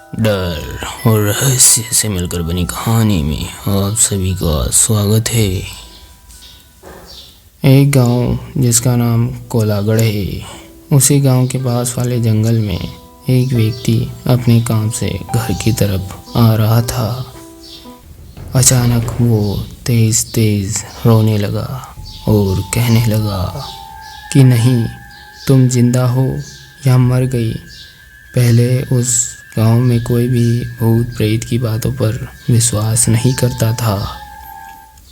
डर और रहस्य से मिलकर बनी कहानी में आप सभी का स्वागत है। एक गांव जिसका नाम कोलागढ़ है, उसी गांव के पास वाले जंगल में एक व्यक्ति अपने काम से घर की तरफ आ रहा था। अचानक वो तेज तेज रोने लगा और कहने लगा कि नहीं, तुम जिंदा हो या मर गई। पहले उस गांव में कोई भी भूत प्रेत की बातों पर विश्वास नहीं करता था,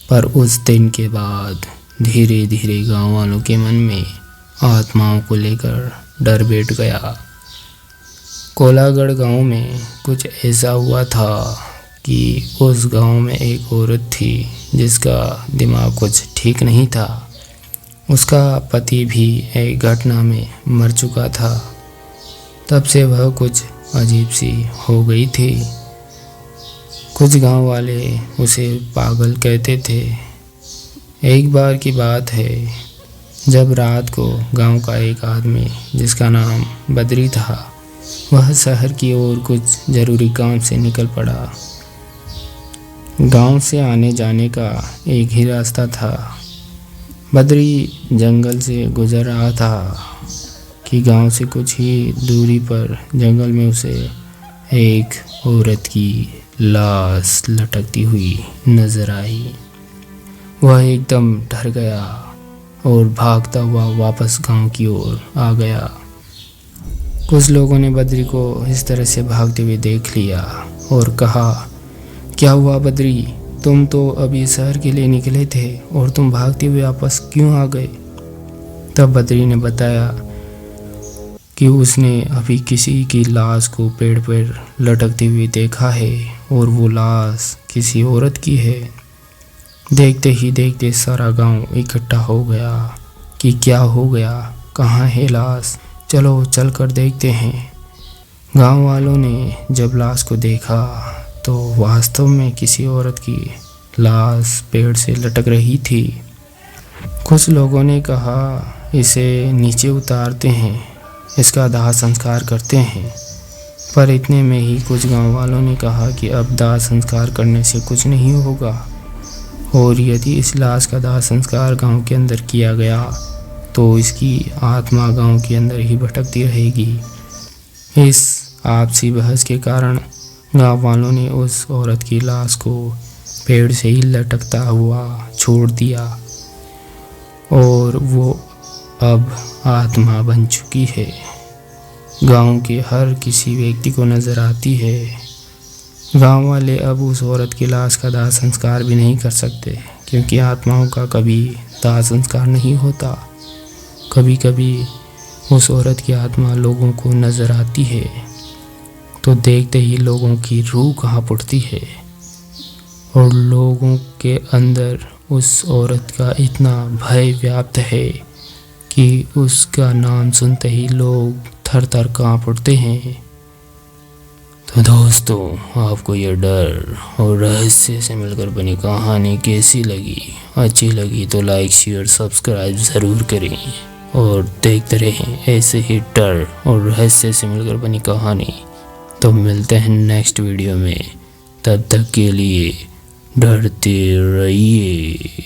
पर उस दिन के बाद धीरे धीरे गांव वालों के मन में आत्माओं को लेकर डर बैठ गया। कोलागढ़ गांव में कुछ ऐसा हुआ था कि उस गांव में एक औरत थी जिसका दिमाग कुछ ठीक नहीं था। उसका पति भी एक घटना में मर चुका था। तब से वह कुछ अजीब सी हो गई थी। कुछ गांव वाले उसे पागल कहते थे। एक बार की बात है, जब रात को गांव का एक आदमी जिसका नाम बद्री था, वह शहर की ओर कुछ ज़रूरी काम से निकल पड़ा। गांव से आने जाने का एक ही रास्ता था। बद्री जंगल से गुजर रहा था कि गांव से कुछ ही दूरी पर जंगल में उसे एक औरत की लाश लटकती हुई नजर आई। वह एकदम डर गया और भागता हुआ वापस गांव की ओर आ गया। कुछ लोगों ने बद्री को इस तरह से भागते हुए देख लिया और कहा, क्या हुआ बद्री, तुम तो अभी शहर के लिए निकले थे और तुम भागते हुए वापस क्यों आ गए? तब बद्री ने बताया कि उसने अभी किसी की लाश को पेड़ पर लटकती हुई देखा है और वो लाश किसी औरत की है। देखते ही देखते सारा गांव इकट्ठा हो गया कि क्या हो गया, कहाँ है लाश, चलो चल कर देखते हैं। गांव वालों ने जब लाश को देखा तो वास्तव में किसी औरत की लाश पेड़ से लटक रही थी। कुछ लोगों ने कहा, इसे नीचे उतारते हैं, इसका दाह संस्कार करते हैं। पर इतने में ही कुछ गांव वालों ने कहा कि अब दाह संस्कार करने से कुछ नहीं होगा, और यदि इस लाश का दाह संस्कार गांव के अंदर किया गया तो इसकी आत्मा गांव के अंदर ही भटकती रहेगी। इस आपसी बहस के कारण गांव वालों ने उस औरत की लाश को पेड़ से ही लटकता हुआ छोड़ दिया और वो अब आत्मा बन चुकी है। गांव के हर किसी व्यक्ति को नज़र आती है। गांव वाले अब उस औरत की लाश का दाह संस्कार भी नहीं कर सकते, क्योंकि आत्माओं का कभी दाह संस्कार नहीं होता। कभी कभी उस औरत की आत्मा लोगों को नज़र आती है तो देखते ही लोगों की रूह कांप उठती है और लोगों के अंदर उस औरत का इतना भय व्याप्त है कि उसका नाम सुनते ही लोग थर थर कांप उठते हैं। तो दोस्तों, आपको यह डर और रहस्य से मिलकर बनी कहानी कैसी लगी? अच्छी लगी तो लाइक शेयर सब्सक्राइब ज़रूर करें और देखते रहें ऐसे ही डर और रहस्य से मिलकर बनी कहानी। तो मिलते हैं नेक्स्ट वीडियो में, तब तक के लिए डरते रहिए।